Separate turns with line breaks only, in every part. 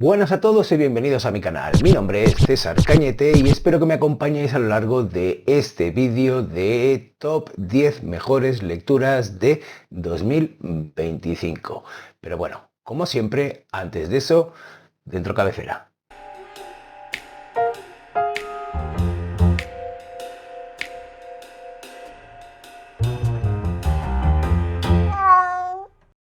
Buenas a todos y bienvenidos a mi canal. Mi nombre es César Cañete y espero que me acompañéis a lo largo de este vídeo de Top 10 mejores lecturas de 2025. Pero bueno, como siempre, antes de eso, dentro cabecera.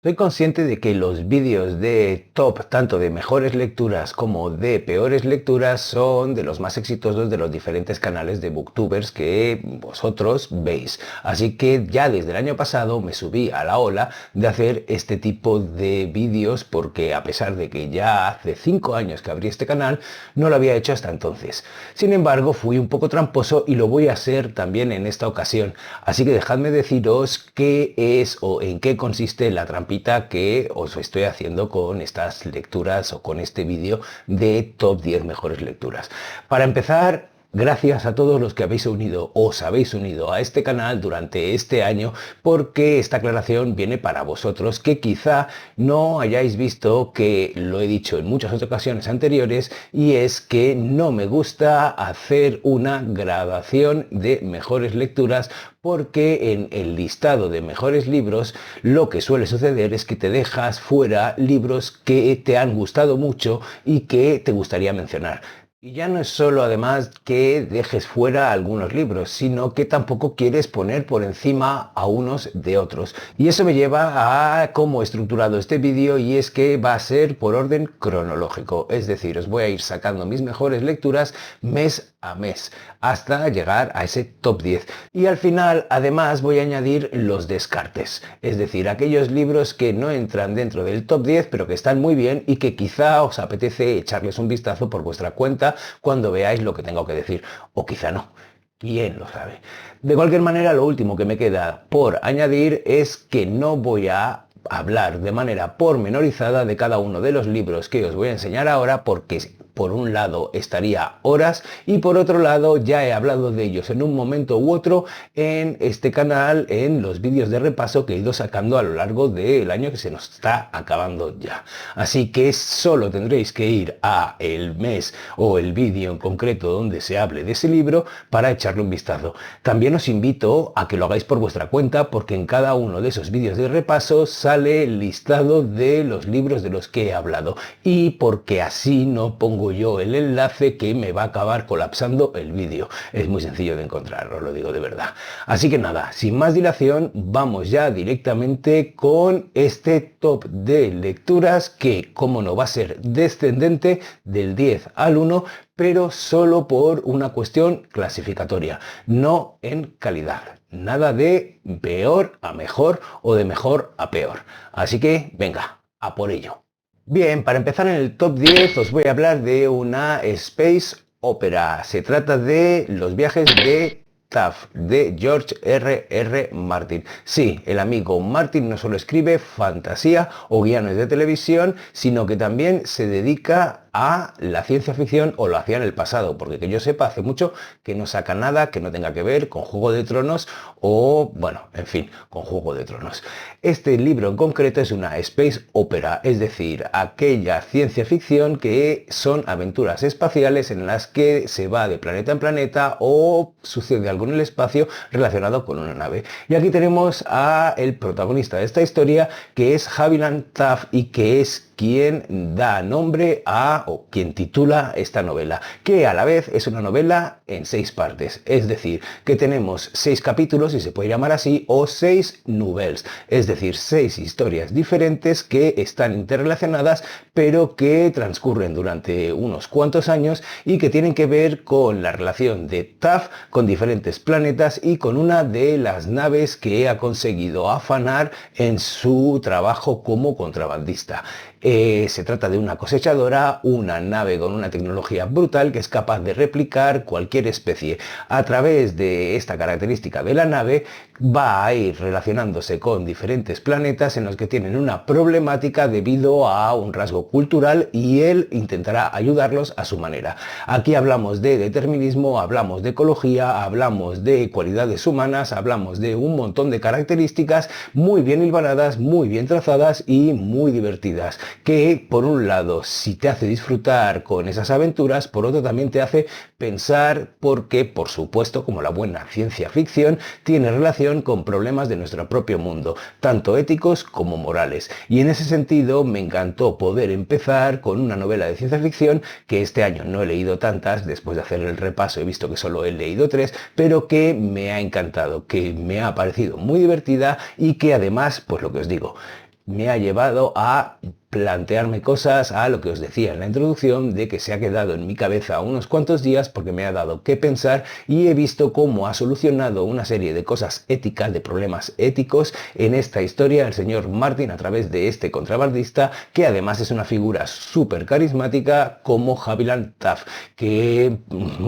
Soy consciente de que los vídeos de top, tanto de mejores lecturas como de peores lecturas, son de los más exitosos de los diferentes canales de booktubers que vosotros veis. Así que ya desde el año pasado me subí a la ola de hacer este tipo de vídeos porque a pesar de que ya hace 5 años que abrí este canal, no lo había hecho hasta entonces. Sin embargo, fui un poco tramposo y lo voy a hacer también en esta ocasión. Así que dejadme deciros qué es o en qué consiste la trampita que os estoy haciendo con estas lecturas o con este vídeo de top 10 mejores lecturas. Para empezar, gracias a todos los que os habéis unido a este canal durante este año, porque esta aclaración viene para vosotros que quizá no hayáis visto que lo he dicho en muchas otras ocasiones anteriores, y es que no me gusta hacer una gradación de mejores lecturas, porque en el listado de mejores libros lo que suele suceder es que te dejas fuera libros que te han gustado mucho y que te gustaría mencionar. Y ya no es solo además que dejes fuera algunos libros, sino que tampoco quieres poner por encima a unos de otros. Y eso me lleva a cómo he estructurado este vídeo, y es que va a ser por orden cronológico. Es decir, os voy a ir sacando mis mejores lecturas mes a mes, hasta llegar a ese top 10. Y al final, además, voy a añadir los descartes. Es decir, aquellos libros que no entran dentro del top 10, pero que están muy bien y que quizá os apetece echarles un vistazo por vuestra cuenta cuando veáis lo que tengo que decir, o quizá no, quién lo sabe. De cualquier manera, lo último que me queda por añadir es que no voy a hablar de manera pormenorizada de cada uno de los libros que os voy a enseñar ahora, porque por un lado estaría horas y por otro lado ya he hablado de ellos en un momento u otro en este canal, en los vídeos de repaso que he ido sacando a lo largo del año que se nos está acabando ya. Así que solo tendréis que ir a el mes o el vídeo en concreto donde se hable de ese libro para echarle un vistazo. También os invito a que lo hagáis por vuestra cuenta, porque en cada uno de esos vídeos de repaso sale el listado de los libros de los que he hablado, y porque así no pongo yo el enlace que me va a acabar colapsando el vídeo. Es muy sencillo de encontrar, os lo digo de verdad. Así que nada, sin más dilación, vamos ya directamente con este top de lecturas que, como no, va a ser descendente del 10 al 1, pero solo por una cuestión clasificatoria, no en calidad. Nada de peor a mejor o de mejor a peor. Así que venga, a por ello. Bien, para empezar en el top 10 os voy a hablar de una space opera. Se trata de Los viajes de Taf, de George R.R. Martin. Sí, el amigo Martin no solo escribe fantasía o guiones de televisión, sino que también se dedica a la ciencia ficción, o lo hacía en el pasado, porque que yo sepa hace mucho que no saca nada que no tenga que ver con Juego de Tronos o, bueno, en fin, con Juego de Tronos. Este libro en concreto es una space opera, es decir, aquella ciencia ficción que son aventuras espaciales en las que se va de planeta en planeta o sucede algo en el espacio relacionado con una nave. Y aquí tenemos a el protagonista de esta historia, que es Haviland Taff, y que es quien da nombre a, o quien titula esta novela, que a la vez es una novela en 6 partes, es decir, que tenemos 6 capítulos, si se puede llamar así, o 6 nouvelles, es decir, 6 historias diferentes que están interrelacionadas, pero que transcurren durante unos cuantos años y que tienen que ver con la relación de Taff con diferentes planetas y con una de las naves que ha conseguido afanar en su trabajo como contrabandista. Se trata de una cosechadora, una nave con una tecnología brutal que es capaz de replicar cualquier especie. A través de esta característica de la nave va a ir relacionándose con diferentes planetas en los que tienen una problemática debido a un rasgo cultural, y él intentará ayudarlos a su manera. Aquí hablamos de determinismo, hablamos de ecología, hablamos de cualidades humanas, hablamos de un montón de características muy bien hilvanadas, muy bien trazadas y muy divertidas. que por un lado si te hace disfrutar con esas aventuras, por otro también te hace pensar porque, por supuesto, como la buena ciencia ficción, tiene relación con problemas de nuestro propio mundo, tanto éticos como morales. Y en ese sentido me encantó poder empezar con una novela de ciencia ficción que este año no he leído tantas, después de hacer el repaso he visto que solo he leído 3, pero que me ha encantado, que me ha parecido muy divertida y que además, pues lo que os digo, me ha llevado a plantearme cosas, a lo que os decía en la introducción, de que se ha quedado en mi cabeza unos cuantos días porque me ha dado que pensar y he visto cómo ha solucionado una serie de cosas éticas, de problemas éticos en esta historia el señor Martin a través de este contrabandista que además es una figura súper carismática como Haviland Taff, que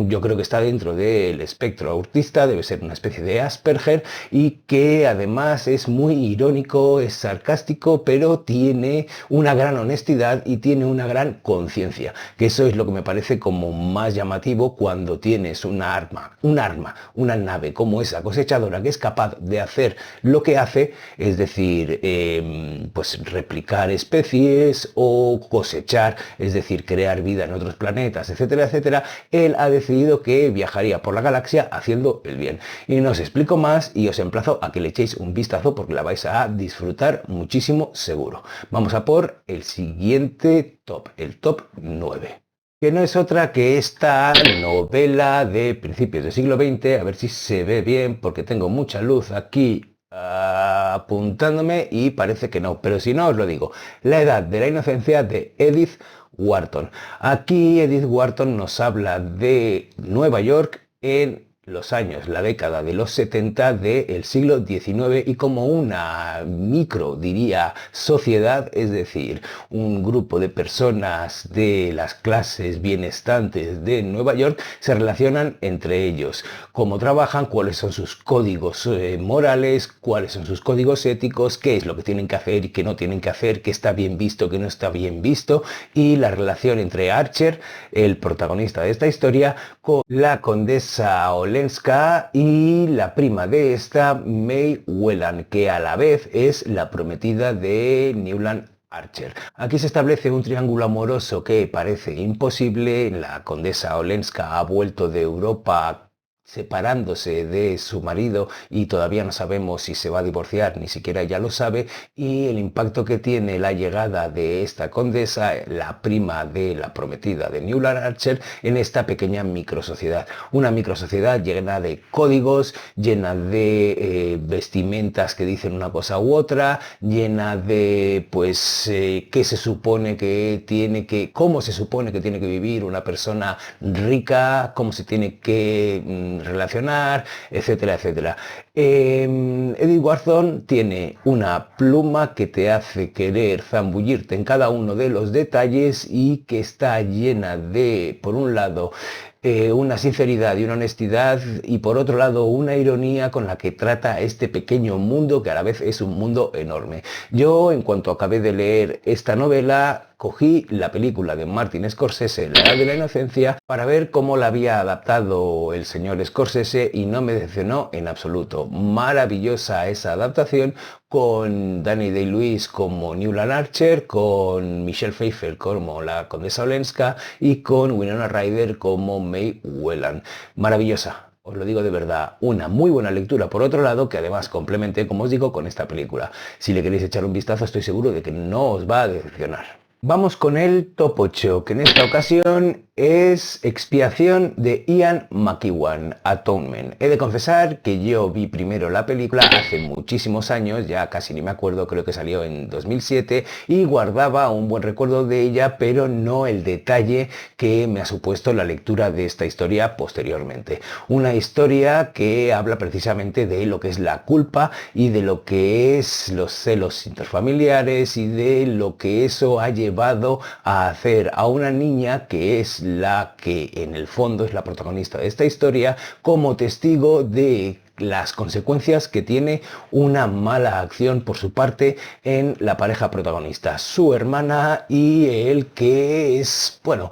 yo creo que está dentro del espectro autista, debe ser una especie de Asperger y que además es muy irónico, es sarcástico, pero tiene una gran honestidad y tiene una gran conciencia, que eso es lo que me parece como más llamativo cuando tienes una nave como esa cosechadora que es capaz de hacer lo que hace, es decir, pues replicar especies o cosechar, es decir, crear vida en otros planetas, etcétera, etcétera. Él ha decidido que viajaría por la galaxia haciendo el bien. Y no os explico más y os emplazo a que le echéis un vistazo porque la vais a disfrutar muchísimo seguro. Vamos a por el siguiente top, el top 9. Que no es otra que esta novela de principios del siglo XX, a ver si se ve bien porque tengo mucha luz aquí apuntándome y parece que no, pero si no os lo digo. La edad de la inocencia de Edith Wharton. Aquí Edith Wharton nos habla de Nueva York en los años, la década de los 70 del siglo XIX y como una micro, diría, sociedad, es decir, un grupo de personas de las clases bienestantes de Nueva York se relacionan entre ellos, cómo trabajan, cuáles son sus códigos morales, cuáles son sus códigos éticos, qué es lo que tienen que hacer y qué no tienen que hacer, qué está bien visto, qué no está bien visto, y la relación entre Archer, el protagonista de esta historia, con la condesa Olenska y la prima de esta, May Whelan, que a la vez es la prometida de Newland Archer. Aquí se establece un triángulo amoroso que parece imposible. La condesa Olenska ha vuelto de Europa separándose de su marido y todavía no sabemos si se va a divorciar, ni siquiera ella lo sabe, y el impacto que tiene la llegada de esta condesa, la prima de la prometida de Newland Archer, en esta pequeña microsociedad. Una microsociedad llena de códigos, llena de vestimentas que dicen una cosa u otra, llena de, pues, qué se supone que tiene que, cómo se supone que tiene que vivir una persona rica, cómo se tiene que relacionar, etcétera, etcétera. Edith Wharton tiene una pluma que te hace querer zambullirte en cada uno de los detalles y que está llena de, por un lado, una sinceridad y una honestidad y por otro lado una ironía con la que trata este pequeño mundo que a la vez es un mundo enorme. Yo, en cuanto acabé de leer esta novela, cogí la película de Martin Scorsese, La Edad de la Inocencia, para ver cómo la había adaptado el señor Scorsese y no me decepcionó en absoluto. Maravillosa esa adaptación con Danny Day-Lewis como Newland Archer, con Michelle Pfeiffer como la condesa Olenska y con Winona Ryder como May Whelan. Maravillosa. Os lo digo de verdad, una muy buena lectura por otro lado, que además complementé, como os digo, con esta película. Si le queréis echar un vistazo, estoy seguro de que no os va a decepcionar. Vamos con el top 8, que en esta ocasión es Expiación de Ian McEwan, Atonement. He de confesar que yo vi primero la película hace muchísimos años, ya casi ni me acuerdo, creo que salió en 2007, y guardaba un buen recuerdo de ella, pero no el detalle que me ha supuesto la lectura de esta historia posteriormente. Una historia que habla precisamente de lo que es la culpa y de lo que es los celos interfamiliares y de lo que eso ha llevado a hacer a una niña que es la que en el fondo es la protagonista de esta historia como testigo de las consecuencias que tiene una mala acción por su parte en la pareja protagonista, su hermana y él, que es, bueno,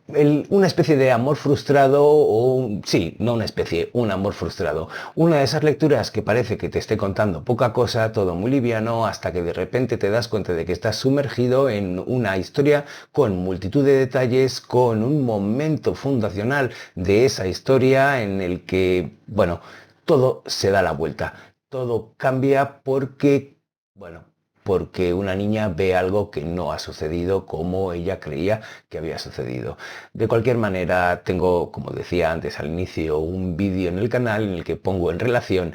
una especie de amor frustrado, o sí, no una especie, un amor frustrado. Una de esas lecturas que parece que te esté contando poca cosa, todo muy liviano, hasta que de repente te das cuenta de que estás sumergido en una historia con multitud de detalles, con un momento fundacional de esa historia en el que, bueno, todo se da la vuelta. Todo cambia porque, bueno, porque una niña ve algo que no ha sucedido como ella creía que había sucedido. De cualquier manera, tengo, como decía antes al inicio, un vídeo en el canal en el que pongo en relación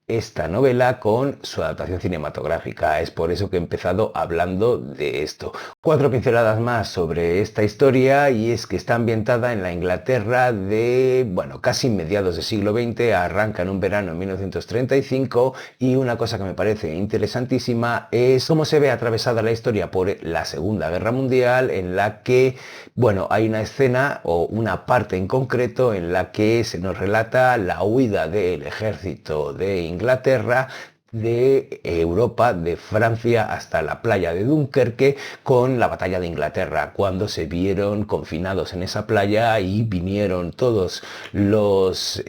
esta novela con su adaptación cinematográfica. Es por eso que he empezado hablando de esto. Cuatro pinceladas más sobre esta historia, y es que está ambientada en la Inglaterra de, bueno, casi mediados del siglo XX, arranca en un verano en 1935, y una cosa que me parece interesantísima es cómo se ve atravesada la historia por la Segunda Guerra Mundial, en la que, bueno, hay una escena o una parte en concreto en la que se nos relata la huida del ejército de Inglaterra de Europa, de Francia hasta la playa de Dunkerque, con la batalla de Inglaterra, cuando se vieron confinados en esa playa y vinieron todos los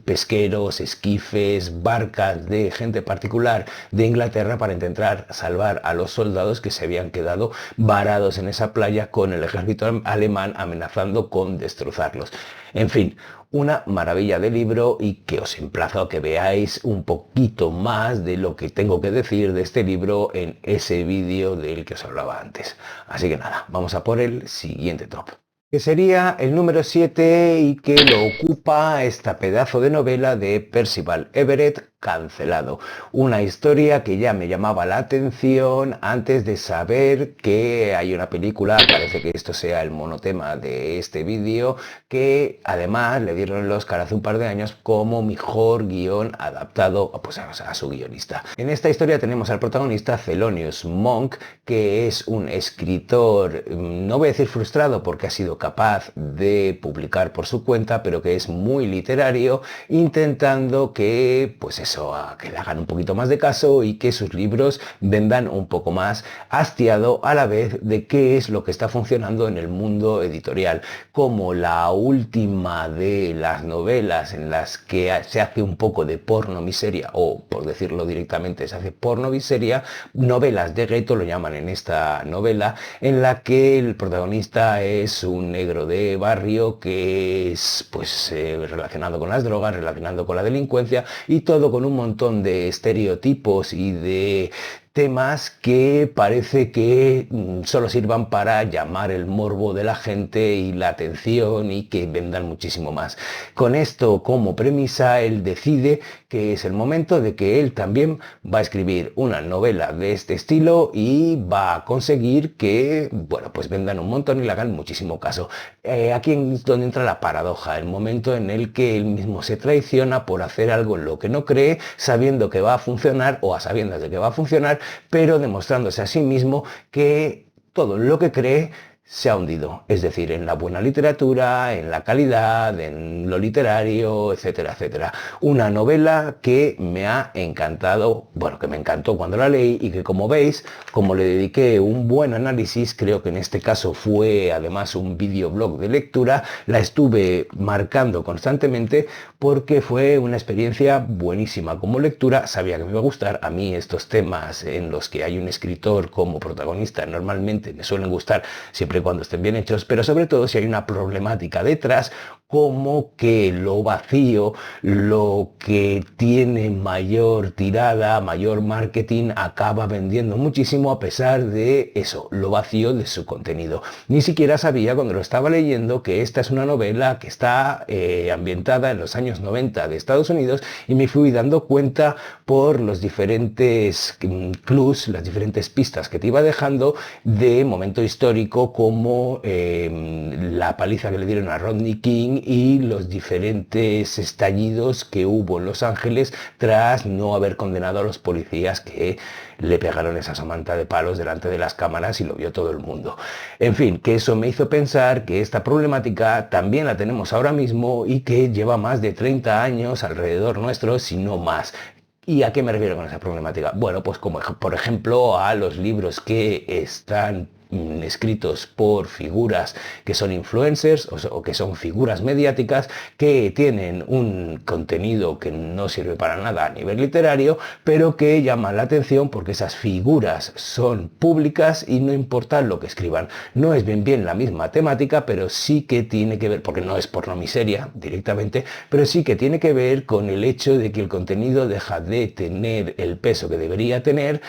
pesqueros, esquifes, barcas de gente particular de Inglaterra para intentar salvar a los soldados que se habían quedado varados en esa playa con el ejército alemán amenazando con destrozarlos. En fin, una maravilla de libro, y que os emplazo a que veáis un poquito más de lo que tengo que decir de este libro en ese vídeo del que os hablaba antes. Así que nada, vamos a por el siguiente top, que sería el número 7 y que lo ocupa esta pedazo de novela de Percival Everett, Cancelado. Una historia que ya me llamaba la atención antes de saber que hay una película. Parece que esto sea el monotema de este vídeo, que además le dieron el Oscar hace un par de años como mejor guión adaptado, pues, a su guionista. En esta historia tenemos al protagonista Thelonious Monk, que es un escritor, no voy a decir frustrado porque ha sido capaz de publicar por su cuenta, pero que es muy literario, intentando que, pues eso, a que le hagan un poquito más de caso y que sus libros vendan un poco más, hastiado a la vez de qué es lo que está funcionando en el mundo editorial. Como la última de las novelas en las que se hace un poco de porno miseria, o por decirlo directamente, se hace porno miseria, novelas de gueto lo llaman en esta novela, en la que el protagonista es un negro de barrio que es, pues, relacionado con las drogas, relacionado con la delincuencia, y todo con un montón de estereotipos y de temas que parece que solo sirvan para llamar el morbo de la gente y la atención, y que vendan muchísimo más. Con esto como premisa, él decide que es el momento de que él también va a escribir una novela de este estilo y va a conseguir que, bueno, pues vendan un montón y le hagan muchísimo caso. Aquí es donde entra la paradoja, el momento en el que él mismo se traiciona por hacer algo en lo que no cree, sabiendo que va a funcionar, o a sabiendas de que va a funcionar, pero demostrándose a sí mismo que todo lo que cree se ha hundido, es decir, en la buena literatura, en la calidad, en lo literario, etcétera, etcétera. Una novela que me ha encantado, bueno, que me encantó cuando la leí, y que, como veis, como le dediqué un buen análisis, creo que en este caso fue además un videoblog de lectura, la estuve marcando constantemente porque fue una experiencia buenísima como lectura. Sabía que me iba a gustar. A mí estos temas en los que hay un escritor como protagonista normalmente me suelen gustar, siempre y cuando estén bien hechos, pero sobre todo si hay una problemática detrás, como que lo vacío, lo que tiene mayor tirada, mayor marketing, acaba vendiendo muchísimo a pesar de eso, lo vacío de su contenido. Ni siquiera sabía cuando lo estaba leyendo que esta es una novela que está ambientada en los años 90 de Estados Unidos, y me fui dando cuenta por los diferentes clues, las diferentes pistas que te iba dejando de momento histórico, como la paliza que le dieron a Rodney King y los diferentes estallidos que hubo en Los Ángeles tras no haber condenado a los policías que le pegaron esa somanta de palos delante de las cámaras y lo vio todo el mundo. En fin, que eso me hizo pensar que esta problemática también la tenemos ahora mismo y que lleva más de 30 años alrededor nuestro, si no más. ¿Y a qué me refiero con esa problemática? Bueno, pues como por ejemplo a los libros que están escritos por figuras que son influencers o que son figuras mediáticas que tienen un contenido que no sirve para nada a nivel literario, pero que llama la atención porque esas figuras son públicas y no importa lo que escriban. No es bien la misma temática, pero sí que tiene que ver, porque no es pornomiseria directamente, pero sí que tiene que ver con el hecho de que el contenido deja de tener el peso que debería tener,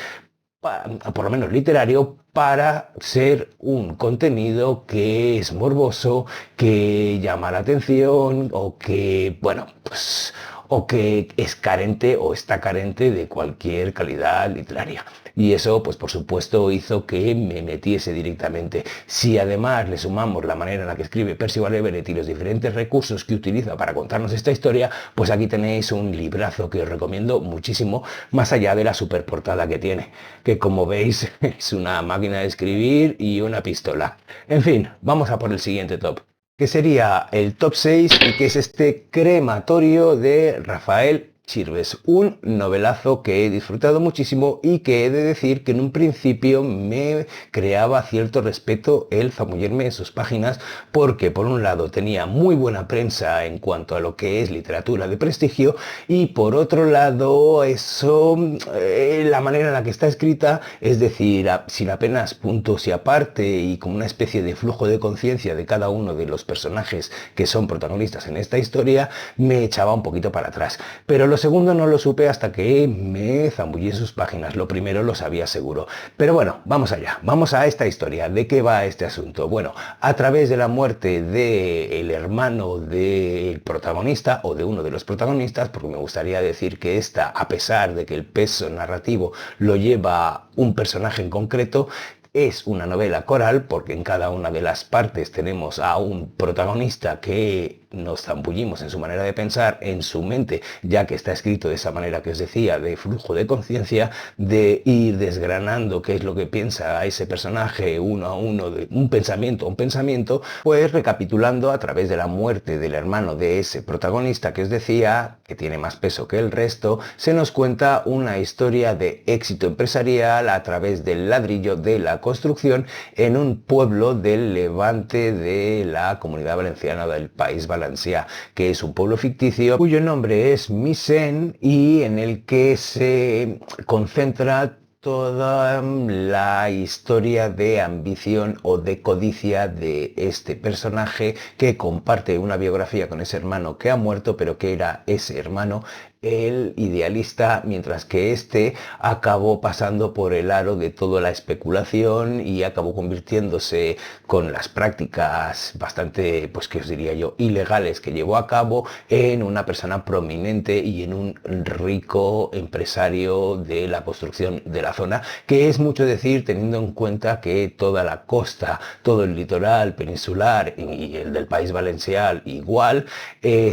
por lo menos literario, para ser un contenido que es morboso, que llama la atención o que, bueno, pues, o que es carente o está carente de cualquier calidad literaria. Y eso, pues por supuesto, hizo que me metiese directamente. Si además le sumamos la manera en la que escribe Percival Everett y los diferentes recursos que utiliza para contarnos esta historia, pues aquí tenéis un librazo que os recomiendo muchísimo, más allá de la superportada que tiene, que como veis es una máquina de escribir y una pistola. En fin, vamos a por el siguiente top, que sería el top 6 y que es este Crematorio de Rafael Chirves, un novelazo que he disfrutado muchísimo y que he de decir que en un principio me creaba cierto respeto el zamullirme en sus páginas, porque por un lado tenía muy buena prensa en cuanto a lo que es literatura de prestigio y por otro lado eso, la manera en la que está escrita, es decir, sin apenas puntos y aparte y como una especie de flujo de conciencia de cada uno de los personajes que son protagonistas en esta historia, me echaba un poquito para atrás. Pero lo segundo no lo supe hasta que me zambullí en sus páginas. Lo primero lo sabía seguro. Pero bueno, vamos allá. Vamos a esta historia. ¿De qué va este asunto? Bueno, a través de la muerte del hermano del protagonista o de uno de los protagonistas, porque me gustaría decir que esta, a pesar de que el peso narrativo lo lleva un personaje en concreto, es una novela coral porque en cada una de las partes tenemos a un protagonista que nos zambullimos en su manera de pensar, en su mente, ya que está escrito de esa manera que os decía, de flujo de conciencia, de ir desgranando qué es lo que piensa ese personaje uno a uno, de un pensamiento a un pensamiento, pues recapitulando a través de la muerte del hermano de ese protagonista que os decía, que tiene más peso que el resto, se nos cuenta una historia de éxito empresarial a través del ladrillo de la construcción en un pueblo del levante de la Comunidad Valenciana del País Valencià, que es un pueblo ficticio cuyo nombre es Misen y en el que se concentra toda la historia de ambición o de codicia de este personaje que comparte una biografía con ese hermano que ha muerto, pero que era ese hermano el idealista, mientras que este acabó pasando por el aro de toda la especulación y acabó convirtiéndose, con las prácticas bastante, pues que os diría yo, ilegales que llevó a cabo, en una persona prominente y en un rico empresario de la construcción de la zona, que es mucho decir teniendo en cuenta que toda la costa, todo el litoral peninsular y el del País Valencià igual,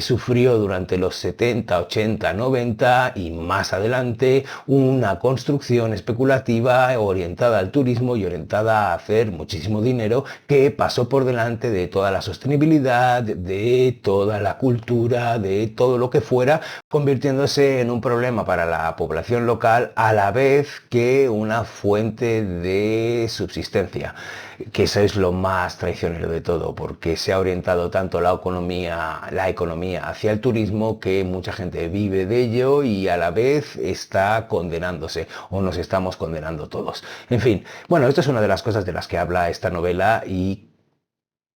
sufrió durante los 70, 80, 90 y más adelante una construcción especulativa orientada al turismo y orientada a hacer muchísimo dinero, que pasó por delante de toda la sostenibilidad, de toda la cultura, de todo lo que fuera, convirtiéndose en un problema para la población local a la vez que una fuente de subsistencia, que eso es lo más traicionero de todo, porque se ha orientado tanto la economía hacia el turismo que mucha gente vive de ello y a la vez está condenándose, o nos estamos condenando todos. En fin, bueno, esto es una de las cosas de las que habla esta novela y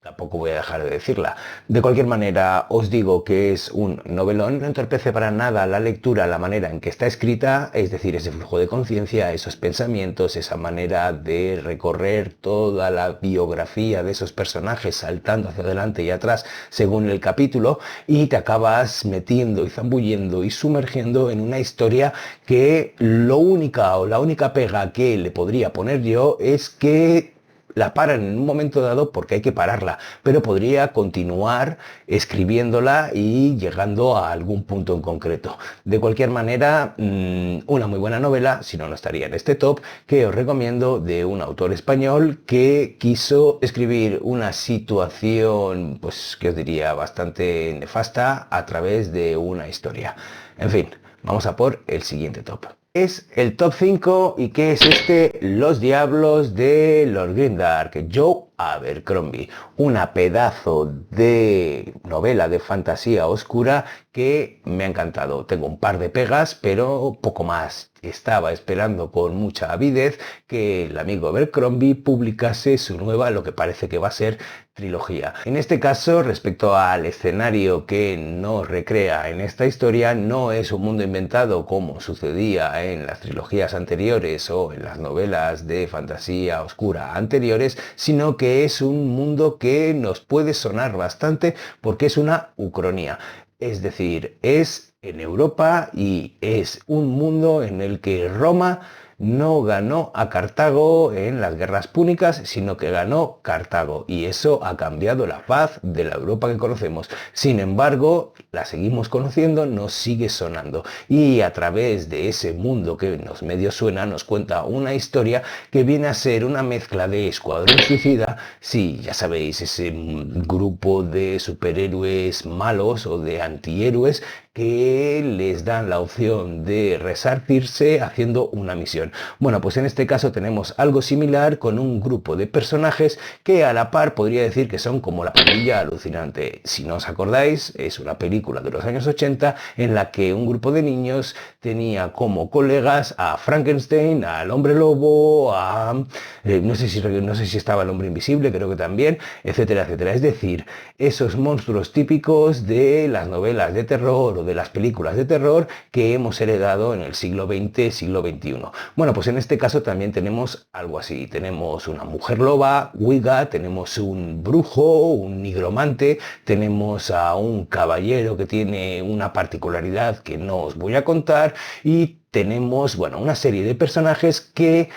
tampoco voy a dejar de decirla. De cualquier manera, os digo que es un novelón. No entorpece para nada la lectura, la manera en que está escrita, es decir, ese flujo de conciencia, esos pensamientos, esa manera de recorrer toda la biografía de esos personajes saltando hacia adelante y atrás según el capítulo, y te acabas metiendo y zambullendo y sumergiendo en una historia que la única pega que le podría poner yo es que la paran en un momento dado porque hay que pararla, pero podría continuar escribiéndola y llegando a algún punto en concreto. De cualquier manera, una muy buena novela, si no, no estaría en este top, que os recomiendo, de un autor español que quiso escribir una situación, pues, que os diría, bastante nefasta a través de una historia. En fin, vamos a por el siguiente top. Es el top 5 y ¿qué es este? Los Diablos de Lord Grimdark, Joe Abercrombie. Una pedazo de novela de fantasía oscura que me ha encantado. Tengo un par de pegas, pero poco más. Estaba esperando con mucha avidez que el amigo Abercrombie publicase su nueva, lo que parece que va a ser, trilogía. En este caso, respecto al escenario que nos recrea en esta historia, no es un mundo inventado como sucedía en las trilogías anteriores o en las novelas de fantasía oscura anteriores, sino que es un mundo que nos puede sonar bastante porque es una ucronía. Es decir, es en Europa y es un mundo en el que Roma no ganó a Cartago en las guerras púnicas, sino que ganó Cartago. Y eso ha cambiado la faz de la Europa que conocemos. Sin embargo, la seguimos conociendo, nos sigue sonando. Y a través de ese mundo que nos medio suena, nos cuenta una historia que viene a ser una mezcla de Escuadrón Suicida, sí, ya sabéis, ese grupo de superhéroes malos o de antihéroes que les dan la opción de resarcirse haciendo una misión. Bueno, pues en este caso tenemos algo similar con un grupo de personajes que a la par podría decir que son como la pandilla alucinante. Si no os acordáis, es una película de los años 80 en la que un grupo de niños tenía como colegas a Frankenstein, al hombre lobo, a... no sé si estaba el hombre invisible, creo que también, etcétera, etcétera. Es decir, esos monstruos típicos de las novelas de terror o de las películas de terror que hemos heredado en el siglo XX, siglo XXI. Bueno, pues en este caso también tenemos algo así. Tenemos una mujer loba, Wicca, tenemos un brujo, un nigromante, tenemos a un caballero que tiene una particularidad que no os voy a contar y tenemos, bueno, una serie de personajes que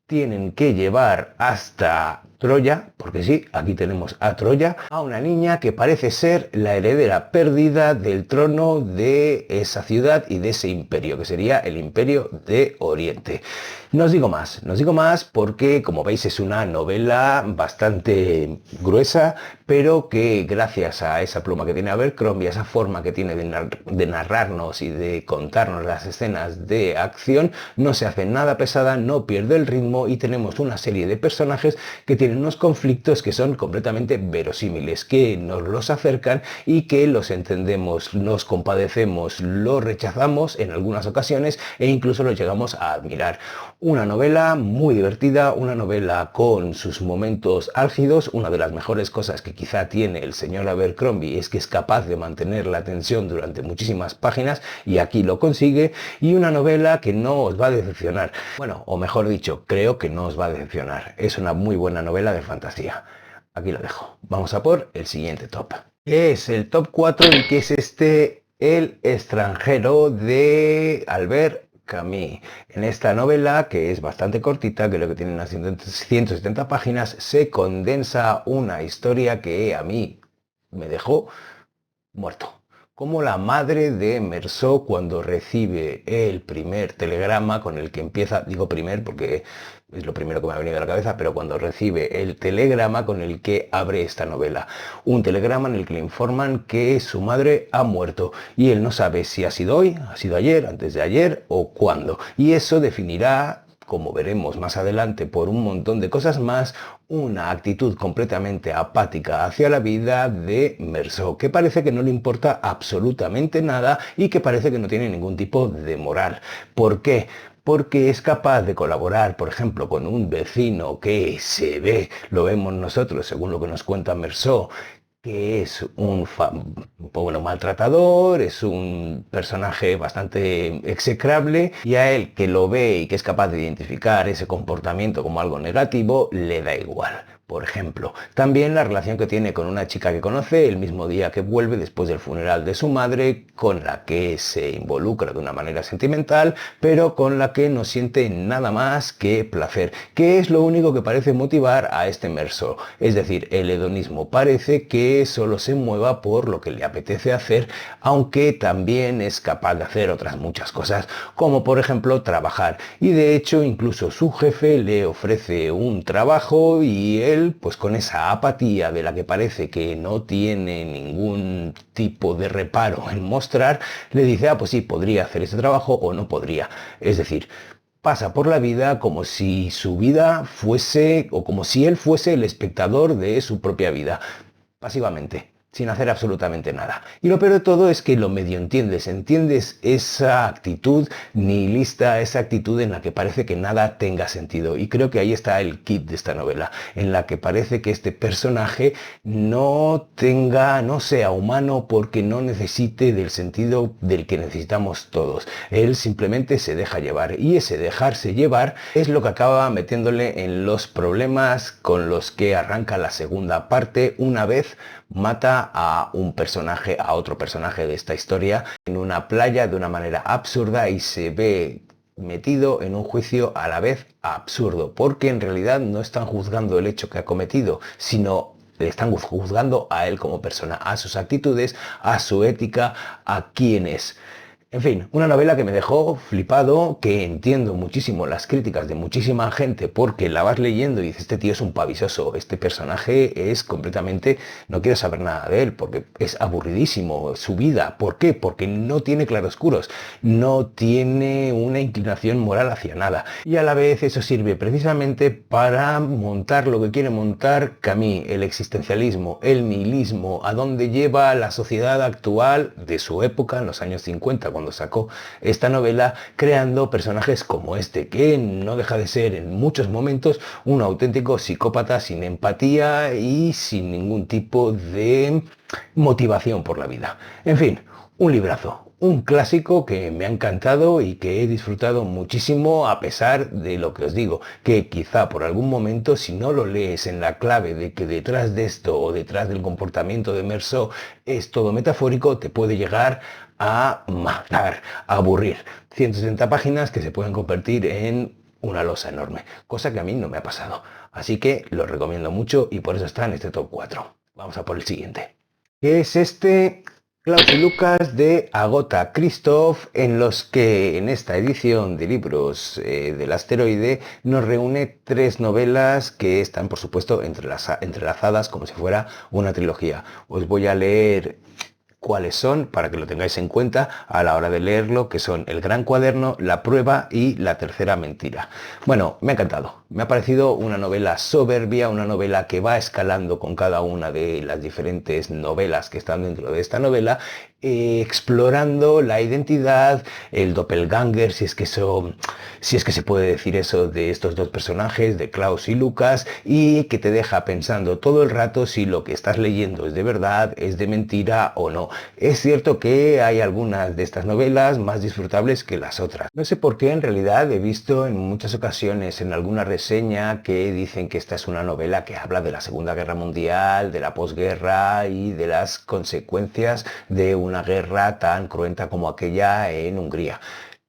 tienen que llevar hasta Troya, porque sí, aquí tenemos a Troya, a una niña que parece ser la heredera perdida del trono de esa ciudad y de ese imperio, que sería el Imperio de Oriente. No os digo más porque, como veis, es una novela bastante gruesa, pero que gracias a esa pluma que tiene Abercrombie, a esa forma que tiene de narrarnos y de contarnos las escenas de acción, no se hace nada pesada, no pierde el ritmo y tenemos una serie de personajes que tienen unos conflictos que son completamente verosímiles, que nos los acercan y que los entendemos, nos compadecemos, los rechazamos en algunas ocasiones e incluso los llegamos a admirar. Una novela muy divertida, una novela con sus momentos álgidos. Una de las mejores cosas que quizá tiene el señor Abercrombie es que es capaz de mantener la tensión durante muchísimas páginas y aquí lo consigue. Y una novela que no os va a decepcionar. Bueno, o mejor dicho, creo que no os va a decepcionar. Es una muy buena novela de fantasía. Aquí lo dejo. Vamos a por el siguiente top. Es el top 4 y que es este, El extranjero de Albert Camus. En esta novela, que es bastante cortita, creo que tiene unas 170 páginas, se condensa una historia que a mí me dejó muerto. Como la madre de Meursault cuando recibe el primer telegrama con el que empieza, digo primer porque es lo primero que me ha venido a la cabeza, pero cuando recibe el telegrama con el que abre esta novela. Un telegrama en el que le informan que su madre ha muerto y él no sabe si ha sido hoy, ha sido ayer, antes de ayer o cuándo. Y eso definirá, como veremos más adelante por un montón de cosas más, una actitud completamente apática hacia la vida de Meursault, que parece que no le importa absolutamente nada y que parece que no tiene ningún tipo de moral. ¿Por qué? Porque es capaz de colaborar, por ejemplo, con un vecino que se ve, lo vemos nosotros, según lo que nos cuenta Meursault, que es un maltratador, es un personaje bastante execrable y a él que lo ve y que es capaz de identificar ese comportamiento como algo negativo, le da igual. Por ejemplo, también la relación que tiene con una chica que conoce el mismo día que vuelve después del funeral de su madre, con la que se involucra de una manera sentimental, pero con la que no siente nada más que placer, que es lo único que parece motivar a este Meursault. Es decir, el hedonismo parece que solo se mueva por lo que le apetece hacer, aunque también es capaz de hacer otras muchas cosas, como por ejemplo trabajar. Y de hecho, incluso su jefe le ofrece un trabajo y él él, pues con esa apatía de la que parece que no tiene ningún tipo de reparo en mostrar, le dice, ah, pues sí, podría hacer ese trabajo o no podría. Es decir, pasa por la vida como si su vida fuese, o como si él fuese el espectador de su propia vida, pasivamente, sin hacer absolutamente nada. Y lo peor de todo es que lo medio entiendes esa actitud nihilista, esa actitud en la que parece que nada tenga sentido. Y creo que ahí está el kit de esta novela, en la que parece que este personaje no sea humano porque no necesite del sentido del que necesitamos todos. Él simplemente se deja llevar, y ese dejarse llevar es lo que acaba metiéndole en los problemas con los que arranca la segunda parte, una vez mata a otro personaje de esta historia, en una playa de una manera absurda, y se ve metido en un juicio a la vez absurdo, porque en realidad no están juzgando el hecho que ha cometido, sino le están juzgando a él como persona, a sus actitudes, a su ética, a quién es. En fin, una novela que me dejó flipado, que entiendo muchísimo las críticas de muchísima gente porque la vas leyendo y dices, este tío es un pavisoso, este personaje es completamente, no quiero saber nada de él porque es aburridísimo su vida. ¿Por qué? Porque no tiene claroscuros, no tiene una inclinación moral hacia nada. Y a la vez eso sirve precisamente para montar lo que quiere montar Camus, el existencialismo, el nihilismo, a dónde lleva la sociedad actual de su época, en los años 50, cuando sacó esta novela, creando personajes como este, que no deja de ser en muchos momentos un auténtico psicópata sin empatía y sin ningún tipo de motivación por la vida. En fin, un librazo, un clásico que me ha encantado y que he disfrutado muchísimo, a pesar de lo que os digo, que quizá por algún momento, si no lo lees en la clave de que detrás de esto o detrás del comportamiento de Meursault es todo metafórico, te puede llegar a matar, a aburrir. 160 páginas que se pueden convertir en una losa enorme, cosa que a mí no me ha pasado. Así que lo recomiendo mucho y por eso está en este top 4. Vamos a por el siguiente, que es este Klaus y Lucas de Agota Christoph, en los que en esta edición de libros del asteroide nos reúne 3 novelas que están por supuesto entrelazadas como si fuera una trilogía. Os voy a leer cuáles son, para que lo tengáis en cuenta a la hora de leerlo, que son El Gran Cuaderno, La Prueba y La Tercera Mentira. Bueno, me ha encantado. Me ha parecido una novela soberbia, una novela que va escalando con cada una de las diferentes novelas que están dentro de esta novela, explorando la identidad, el doppelganger, si es que se puede decir eso, de estos dos personajes, de Klaus y Lucas, y que te deja pensando todo el rato si lo que estás leyendo es de verdad, es de mentira o no. Es cierto que hay algunas de estas novelas más disfrutables que las otras. No sé por qué, en realidad he visto en muchas ocasiones en alguna reseña que dicen que esta es una novela que habla de la Segunda Guerra Mundial, de la posguerra y de las consecuencias de una guerra tan cruenta como aquella en Hungría.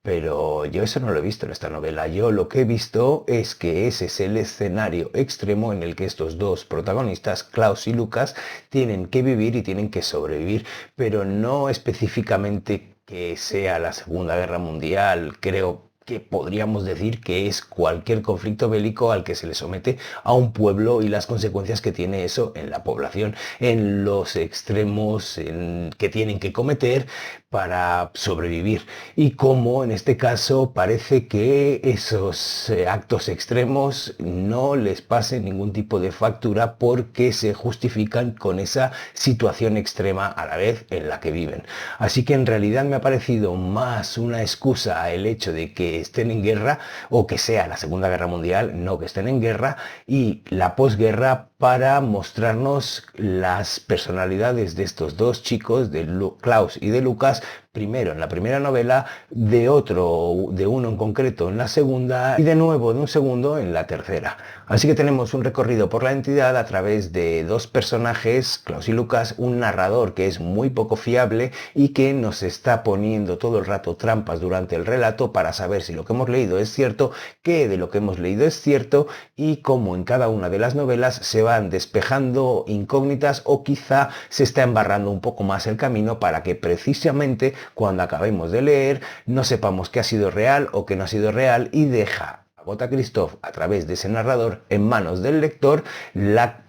Pero yo eso no lo he visto en esta novela. Yo lo que he visto es que ese es el escenario extremo en el que estos dos protagonistas, Klaus y Lucas, tienen que vivir y tienen que sobrevivir, pero no específicamente que sea la Segunda Guerra Mundial. Creo que podríamos decir que es cualquier conflicto bélico al que se le somete a un pueblo y las consecuencias que tiene eso en la población, en los extremos que tienen que cometer para sobrevivir, y cómo en este caso parece que esos actos extremos no les pasen ningún tipo de factura porque se justifican con esa situación extrema a la vez en la que viven. Así que en realidad me ha parecido más una excusa el hecho de que estén en guerra, o que sea la Segunda Guerra Mundial, no que estén en guerra, y la posguerra, para mostrarnos las personalidades de estos dos chicos, de Klaus y de Lucas, primero en la primera novela, de uno en concreto en la segunda, y de nuevo de un segundo en la tercera. Así que tenemos un recorrido por la entidad a través de dos personajes, Klaus y Lucas, un narrador que es muy poco fiable y que nos está poniendo todo el rato trampas durante el relato para saber si lo que hemos leído es cierto, qué de lo que hemos leído es cierto, y cómo en cada una de las novelas se van despejando incógnitas, o quizá se está embarrando un poco más el camino para que precisamente cuando acabemos de leer no sepamos qué ha sido real o qué no ha sido real, y deja Agatha Christoph a través de ese narrador en manos del lector la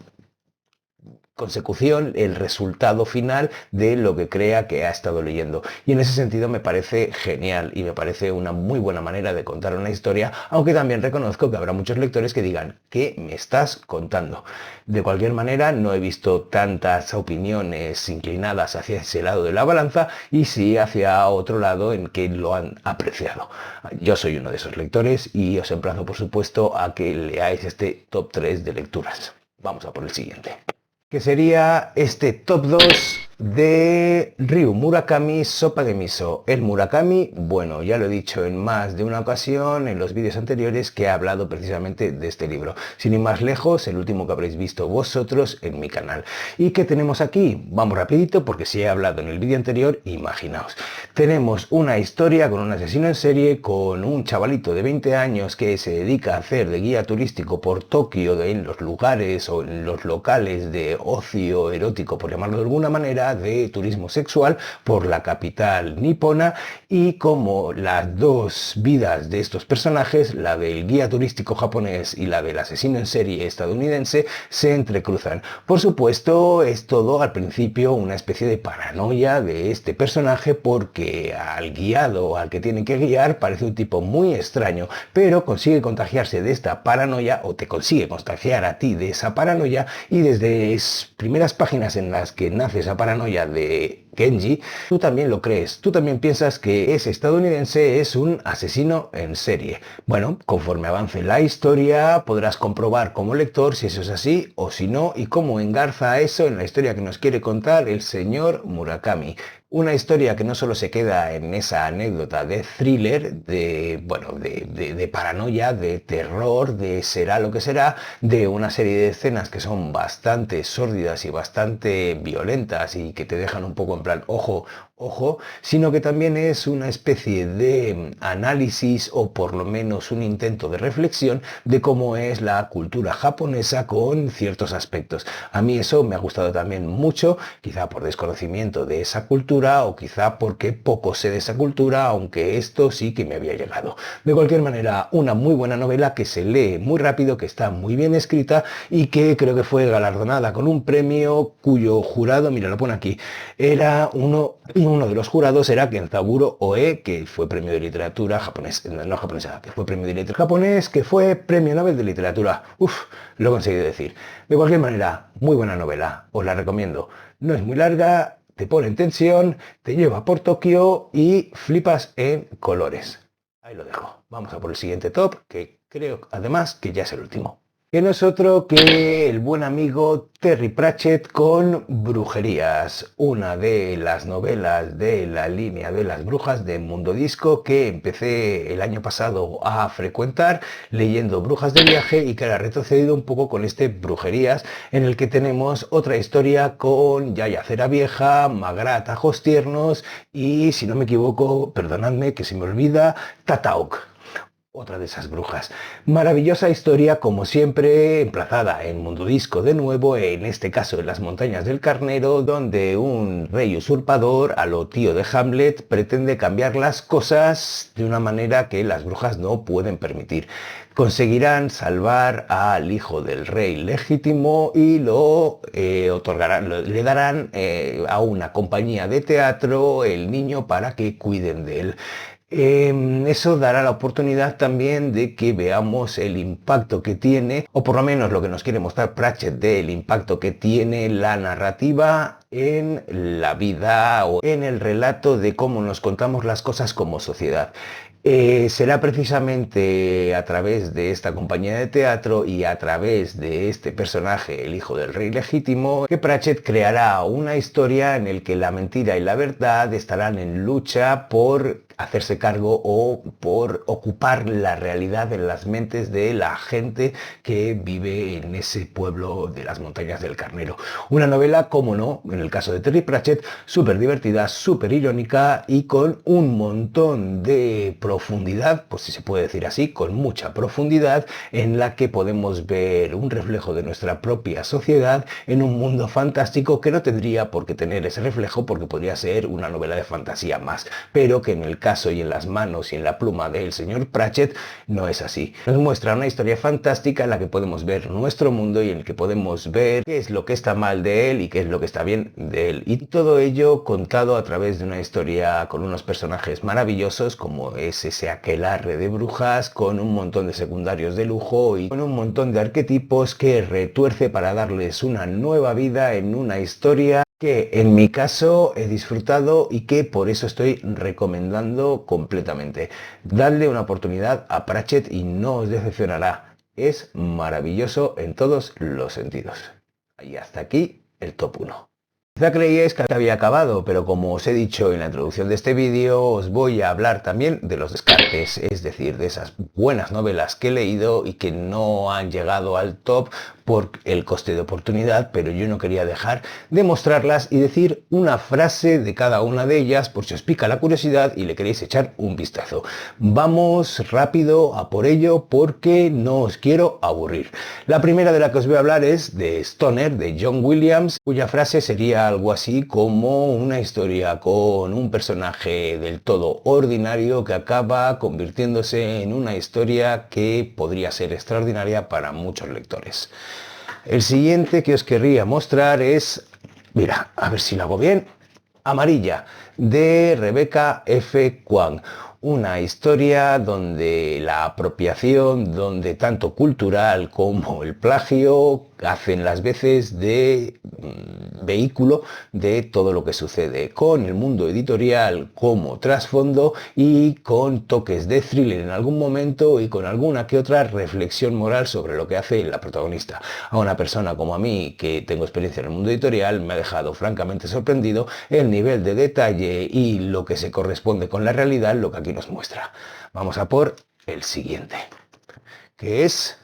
consecución, el resultado final de lo que crea que ha estado leyendo. Y en ese sentido me parece genial y me parece una muy buena manera de contar una historia, aunque también reconozco que habrá muchos lectores que digan, ¿qué me estás contando? De cualquier manera, no he visto tantas opiniones inclinadas hacia ese lado de la balanza y sí hacia otro lado en que lo han apreciado. Yo soy uno de esos lectores y os emplazo, por supuesto, a que leáis este top 3 de lecturas. Vamos a por el siguiente, que sería este top 2 de Ryu Murakami, Sopa de Miso. El Murakami, bueno, ya lo he dicho en más de una ocasión en los vídeos anteriores que he hablado precisamente de este libro. Sin ir más lejos, el último que habréis visto vosotros en mi canal. ¿Y qué tenemos aquí? Vamos rapidito porque si he hablado en el vídeo anterior, imaginaos. Tenemos una historia con un asesino en serie, con un chavalito de 20 años que se dedica a hacer de guía turístico por Tokio, en los lugares o en los locales de ocio erótico, por llamarlo de alguna manera, de turismo sexual por la capital nipona, y como las dos vidas de estos personajes, la del guía turístico japonés y la del asesino en serie estadounidense, se entrecruzan. Por supuesto, es todo al principio una especie de paranoia de este personaje porque al guiado, al que tiene que guiar, parece un tipo muy extraño, pero consigue contagiarse de esta paranoia o te consigue contagiar a ti de esa paranoia, y desde las primeras páginas en las que nace esa paranoia de Kenji, tú también lo crees, tú también piensas que ese estadounidense es un asesino en serie. Bueno, conforme avance la historia podrás comprobar como lector si eso es así o si no, y cómo engarza eso en la historia que nos quiere contar el señor Murakami. Una historia que no solo se queda en esa anécdota de thriller, de paranoia, de terror, de será lo que será, de una serie de escenas que son bastante sórdidas y bastante violentas y que te dejan un poco en plan, ojo, ojo, sino que también es una especie de análisis o por lo menos un intento de reflexión de cómo es la cultura japonesa con ciertos aspectos. A mí eso me ha gustado también mucho, quizá por desconocimiento de esa cultura o quizá porque poco sé de esa cultura, aunque esto sí que me había llegado. De cualquier manera, una muy buena novela que se lee muy rápido, que está muy bien escrita y que creo que fue galardonada con un premio cuyo jurado, mira, lo pone aquí, era uno de los jurados era Kenzaburo Oe, que fue premio de literatura japonés, no japonesa, que fue premio de literatura japonés, que fue premio Nobel de literatura. Uf, lo he conseguido decir. De cualquier manera, muy buena novela, os la recomiendo. No es muy larga, te pone en tensión, te lleva por Tokio y flipas en colores. Ahí lo dejo. Vamos a por el siguiente top, que creo además que ya es el último, que no es otro que el buen amigo Terry Pratchett con Brujerías, una de las novelas de la línea de las brujas de Mundo Disco que empecé el año pasado a frecuentar leyendo Brujas de Viaje y que ahora ha retrocedido un poco con este Brujerías, en el que tenemos otra historia con Yaya Cera Vieja, Magra Tajos Tiernos y, si no me equivoco, perdonadme que se me olvida, Tataok. Otra de esas brujas. Maravillosa historia, como siempre, emplazada en Mundo Disco de nuevo, en este caso en las montañas del Carnero, donde un rey usurpador, a lo tío de Hamlet, pretende cambiar las cosas de una manera que las brujas no pueden permitir. Conseguirán salvar al hijo del rey legítimo y lo otorgarán, le darán a una compañía de teatro el niño para que cuiden de él. Eso dará la oportunidad también de que veamos el impacto que tiene, o por lo menos lo que nos quiere mostrar Pratchett del impacto que tiene la narrativa en la vida o en el relato de cómo nos contamos las cosas como sociedad. Será precisamente a través de esta compañía de teatro y a través de este personaje, el hijo del rey legítimo, que Pratchett creará una historia en la que la mentira y la verdad estarán en lucha por hacerse cargo o por ocupar la realidad en las mentes de la gente que vive en ese pueblo de las montañas del Carnero. Una novela, como no, en el caso de Terry Pratchett, súper divertida, súper irónica y con un montón de profundidad, pues si se puede decir así, con mucha profundidad, en la que podemos ver un reflejo de nuestra propia sociedad en un mundo fantástico que no tendría por qué tener ese reflejo porque podría ser una novela de fantasía más, pero que en el caso y en las manos y en la pluma del señor Pratchett, no es así. Nos muestra una historia fantástica en la que podemos ver nuestro mundo y en el que podemos ver qué es lo que está mal de él y qué es lo que está bien de él. Y todo ello contado a través de una historia con unos personajes maravillosos como es ese aquelarre de brujas, con un montón de secundarios de lujo y con un montón de arquetipos que retuerce para darles una nueva vida en una historia que en mi caso he disfrutado y que por eso estoy recomendando completamente. Dadle una oportunidad a Pratchett y no os decepcionará. Es maravilloso en todos los sentidos. Y hasta aquí el top 1. Quizá creíais que había acabado, pero como os he dicho en la introducción de este vídeo, os voy a hablar también de los descartes, es decir, de esas buenas novelas que he leído y que no han llegado al top por el coste de oportunidad, pero yo no quería dejar de mostrarlas y decir una frase de cada una de ellas por si os pica la curiosidad y le queréis echar un vistazo. Vamos rápido a por ello porque no os quiero aburrir. La primera de la que os voy a hablar es de Stoner, de John Williams, cuya frase sería algo así como una historia con un personaje del todo ordinario que acaba convirtiéndose en una historia que podría ser extraordinaria para muchos lectores. El siguiente que os querría mostrar es, mira, a ver si lo hago bien, Amarilla, de Rebecca F. Kuang. Una historia donde la apropiación, donde tanto cultural como el plagio hacen las veces de vehículo de todo lo que sucede, con el mundo editorial como trasfondo y con toques de thriller en algún momento y con alguna que otra reflexión moral sobre lo que hace la protagonista. A una persona como a mí, que tengo experiencia en el mundo editorial, me ha dejado francamente sorprendido el nivel de detalle y lo que se corresponde con la realidad, lo que aquí nos muestra. Vamos a por el siguiente, que es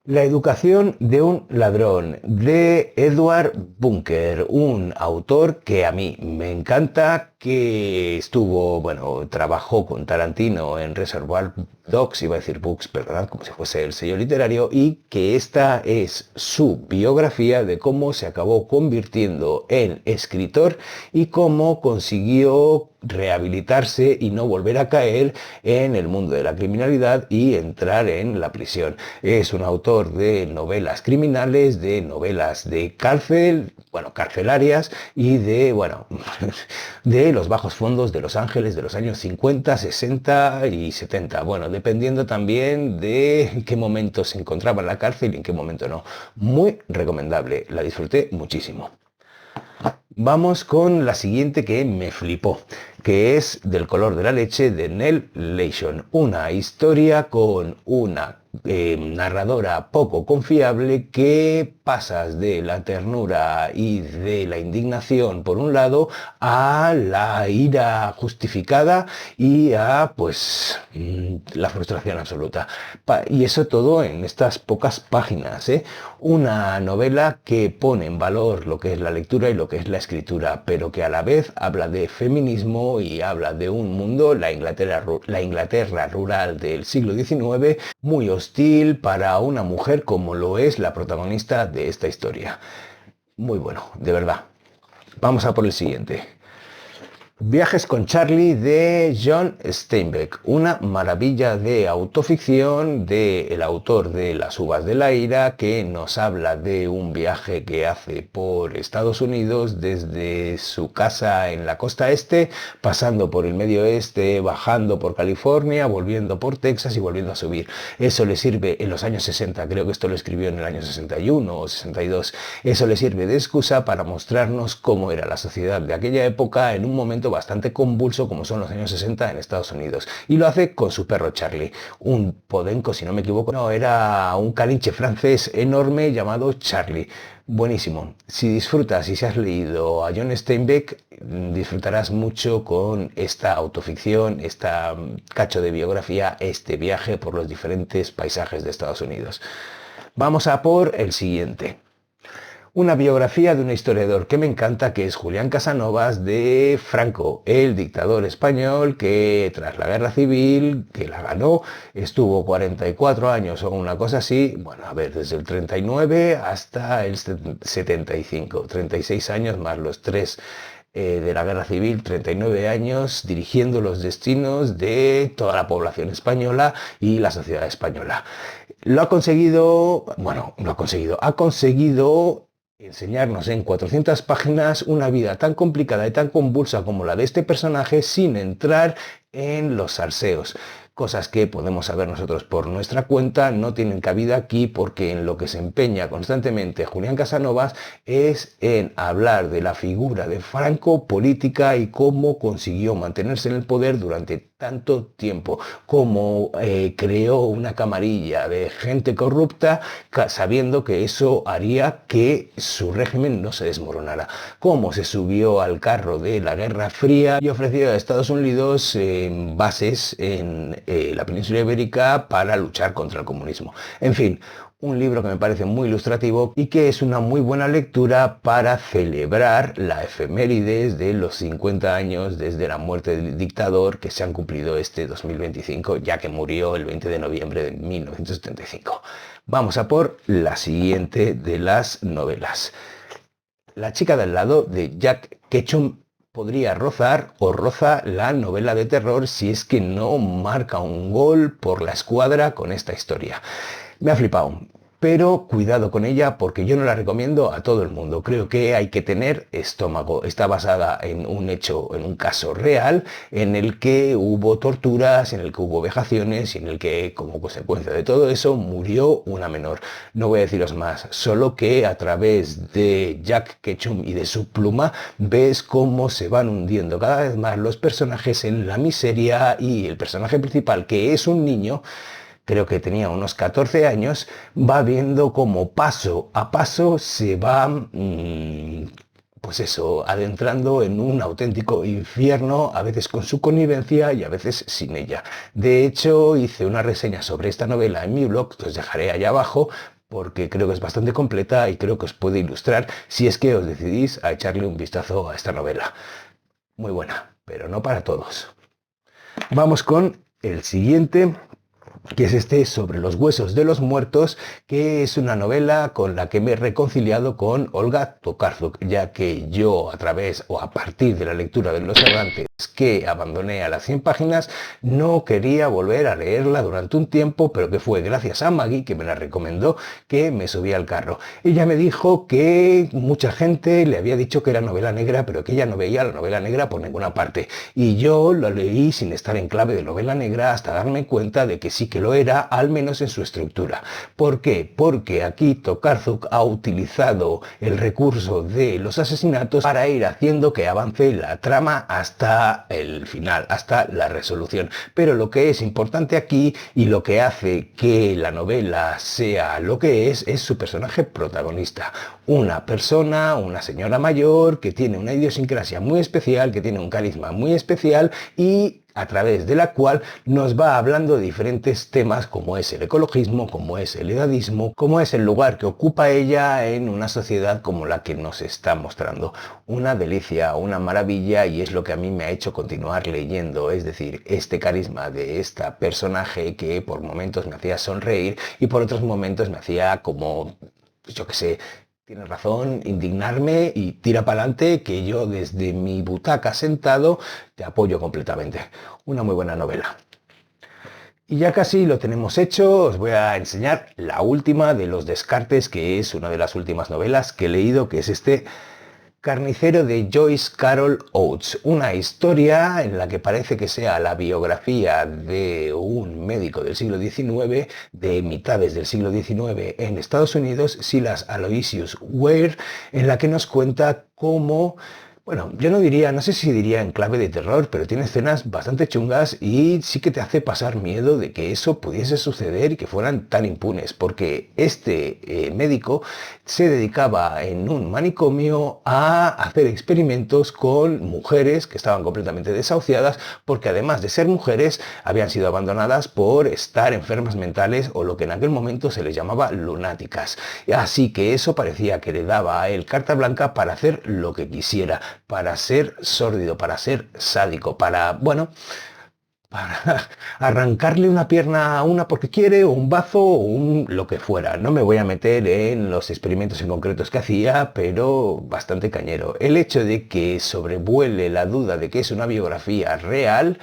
La educación de un ladrón, de Edward Bunker, un autor que a mí me encanta, que estuvo, bueno, trabajó con Tarantino en Reservoir Dogs, iba a decir Books, perdón, como si fuese el sello literario, y que esta es su biografía de cómo se acabó convirtiendo en escritor y cómo consiguió rehabilitarse y no volver a caer en el mundo de la criminalidad y entrar en la prisión. Es un autor de novelas criminales, de novelas de cárcel, bueno, carcelarias y de, bueno, de los bajos fondos de Los Ángeles de los años 50, 60 y 70. Bueno, dependiendo también de en qué momento se encontraba en la cárcel y en qué momento no. Muy recomendable, la disfruté muchísimo. Vamos con la siguiente que me flipó, que es Del color de la leche, de Nell Leishon. Una historia con una narradora poco confiable que pasas de la ternura y de la indignación por un lado a la ira justificada y a pues la frustración absoluta. Y eso todo en estas pocas páginas, ¿eh? Una novela que pone en valor lo que es la lectura y lo que es la escritura, pero que a la vez habla de feminismo y habla de un mundo, la Inglaterra rural del siglo XIX, muy hostil para una mujer como lo es la protagonista de esta historia. Muy bueno, de verdad. Vamos a por el siguiente. Viajes con Charlie, de John Steinbeck, una maravilla de autoficción del autor de Las uvas de la ira, que nos habla de un viaje que hace por Estados Unidos desde su casa en la costa este, pasando por el medio oeste, bajando por California, volviendo por Texas y volviendo a subir. Eso le sirve en los años 60, creo que esto lo escribió en el año 61 o 62, eso le sirve de excusa para mostrarnos cómo era la sociedad de aquella época en un momento bastante convulso como son los años 60 en Estados Unidos, y lo hace con su perro Charlie, un podenco, si no me equivoco, no, era un caniche francés enorme llamado Charlie. Buenísimo. Si disfrutas y si has leído a John Steinbeck, disfrutarás mucho con esta autoficción, esta cacho de biografía, este viaje por los diferentes paisajes de Estados Unidos. Vamos a por el siguiente. Una biografía de un historiador que me encanta, que es Julián Casanovas, de Franco, el dictador español que tras la guerra civil, que la ganó, estuvo 44 años o una cosa así, bueno, a ver, desde el 39 hasta el 75, 36 años más los 3 de la Guerra Civil, 39 años dirigiendo los destinos de toda la población española y la sociedad española. Lo ha conseguido, bueno, ha conseguido enseñarnos en 400 páginas una vida tan complicada y tan convulsa como la de este personaje sin entrar en los salseos. Cosas que podemos saber nosotros por nuestra cuenta no tienen cabida aquí porque en lo que se empeña constantemente Julián Casanovas es en hablar de la figura de Franco, política y cómo consiguió mantenerse en el poder durante tanto tiempo, cómo creó una camarilla de gente corrupta sabiendo que eso haría que su régimen no se desmoronara, cómo se subió al carro de la Guerra Fría y ofreció a Estados Unidos bases en la península ibérica para luchar contra el comunismo. En fin, un libro que me parece muy ilustrativo y que es una muy buena lectura para celebrar la efemérides de los 50 años desde la muerte del dictador que se han cumplido este 2025, ya que murió el 20 de noviembre de 1975. Vamos a por la siguiente de las novelas. La chica del lado de Jack Ketchum podría rozar o roza la novela de terror si es que no marca un gol por la escuadra con esta historia. Me ha flipado, pero cuidado con ella porque yo no la recomiendo a todo el mundo. Creo que hay que tener estómago. Está basada en un hecho, en un caso real, en el que hubo torturas, en el que hubo vejaciones y en el que, como consecuencia de todo eso, murió una menor. No voy a deciros más, solo que a través de Jack Ketchum y de su pluma ves cómo se van hundiendo cada vez más los personajes en la miseria y el personaje principal, que es un niño, creo que tenía unos 14 años, va viendo cómo paso a paso se va, pues eso, adentrando en un auténtico infierno, a veces con su connivencia y a veces sin ella. De hecho, hice una reseña sobre esta novela en mi blog, que os dejaré allá abajo, porque creo que es bastante completa y creo que os puede ilustrar si es que os decidís a echarle un vistazo a esta novela. Muy buena, pero no para todos. Vamos con el siguiente, que es este Sobre los huesos de los muertos, que es una novela con la que me he reconciliado con Olga Tokarczuk, ya que yo a través o a partir de la lectura de Los Errantes que abandoné a las 100 páginas, no quería volver a leerla durante un tiempo, pero que fue gracias a Maggie, que me la recomendó, que me subí al carro. Ella me dijo que mucha gente le había dicho que era novela negra, pero que ella no veía la novela negra por ninguna parte. Y yo lo leí sin estar en clave de novela negra hasta darme cuenta de que sí que lo era, al menos en su estructura. ¿Por qué? Porque aquí Tokarczuk ha utilizado el recurso de los asesinatos para ir haciendo que avance la trama hasta el final, hasta la resolución. Pero lo que es importante aquí y lo que hace que la novela sea lo que es su personaje protagonista. Una persona, una señora mayor que tiene una idiosincrasia muy especial, que tiene un carisma muy especial y a través de la cual nos va hablando de diferentes temas como es el ecologismo, como es el edadismo, como es el lugar que ocupa ella en una sociedad como la que nos está mostrando. Una delicia, una maravilla, y es lo que a mí me ha hecho continuar leyendo, es decir, este carisma de esta personaje que por momentos me hacía sonreír y por otros momentos me hacía como, yo qué sé, tienes razón, indignarme y tira para adelante, que yo desde mi butaca sentado te apoyo completamente. Una muy buena novela. Y ya casi lo tenemos hecho, os voy a enseñar la última de los descartes, que es una de las últimas novelas que he leído, que es este Carnicero de Joyce Carol Oates, una historia en la que parece que sea la biografía de un médico del siglo XIX, de mitades del siglo XIX en Estados Unidos, Silas Aloysius Ware, en la que nos cuenta cómo, bueno, yo no diría, no sé si diría en clave de terror, pero tiene escenas bastante chungas y sí que te hace pasar miedo de que eso pudiese suceder y que fueran tan impunes, porque este médico se dedicaba en un manicomio a hacer experimentos con mujeres que estaban completamente desahuciadas, porque además de ser mujeres, habían sido abandonadas por estar enfermas mentales o lo que en aquel momento se les llamaba lunáticas. Así que eso parecía que le daba a él carta blanca para hacer lo que quisiera, para ser sórdido, para ser sádico, para, bueno, para arrancarle una pierna a una porque quiere, o un bazo, o lo que fuera. No me voy a meter en los experimentos en concretos que hacía, pero bastante cañero. El hecho de que sobrevuele la duda de que es una biografía real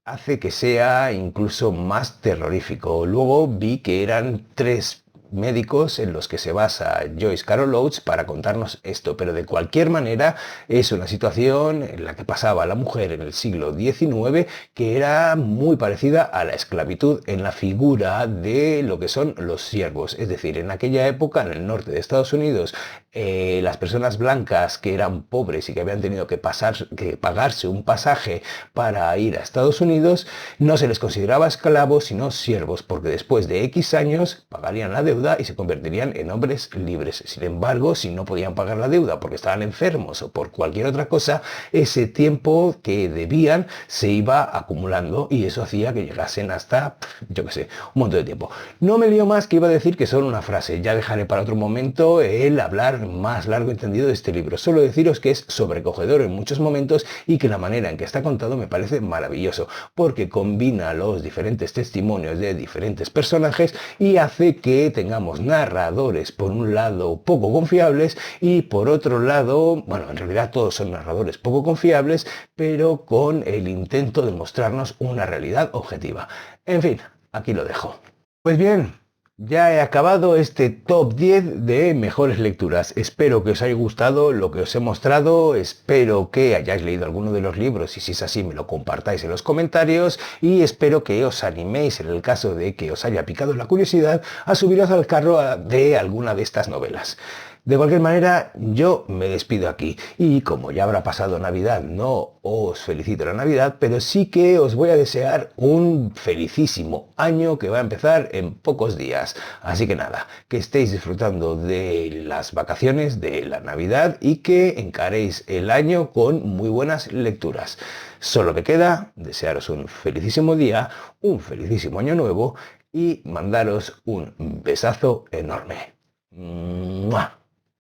hace que sea incluso más terrorífico. Luego vi que eran tres médicos en los que se basa Joyce Carol Oates para contarnos esto, pero de cualquier manera es una situación en la que pasaba la mujer en el siglo XIX que era muy parecida a la esclavitud en la figura de lo que son los siervos, es decir, en aquella época en el norte de Estados Unidos las personas blancas que eran pobres y que habían tenido que pagarse un pasaje para ir a Estados Unidos no se les consideraba esclavos sino siervos, porque después de X años pagarían la deuda y se convertirían en hombres libres. Sin embargo, si no podían pagar la deuda porque estaban enfermos o por cualquier otra cosa, ese tiempo que debían se iba acumulando y eso hacía que llegasen hasta, yo qué sé, un montón de tiempo. No me lío más, que iba a decir que solo una frase. Ya dejaré para otro momento el hablar más largo entendido de este libro. Solo deciros que es sobrecogedor en muchos momentos y que la manera en que está contado me parece maravilloso, porque combina los diferentes testimonios de diferentes personajes y hace que tengamos narradores por un lado poco confiables y por otro lado, bueno, en realidad todos son narradores poco confiables, pero con el intento de mostrarnos una realidad objetiva. En fin, aquí lo dejo. Pues bien, ya he acabado este top 10 de mejores lecturas. Espero que os haya gustado lo que os he mostrado, espero que hayáis leído alguno de los libros y si es así me lo compartáis en los comentarios y espero que os animéis en el caso de que os haya picado la curiosidad a subiros al carro de alguna de estas novelas. De cualquier manera, yo me despido aquí y como ya habrá pasado Navidad, no os felicito la Navidad, pero sí que os voy a desear un felicísimo año que va a empezar en pocos días. Así que nada, que estéis disfrutando de las vacaciones, de la Navidad y que encaréis el año con muy buenas lecturas. Solo me queda desearos un felicísimo día, un felicísimo año nuevo y mandaros un besazo enorme. ¡Mua!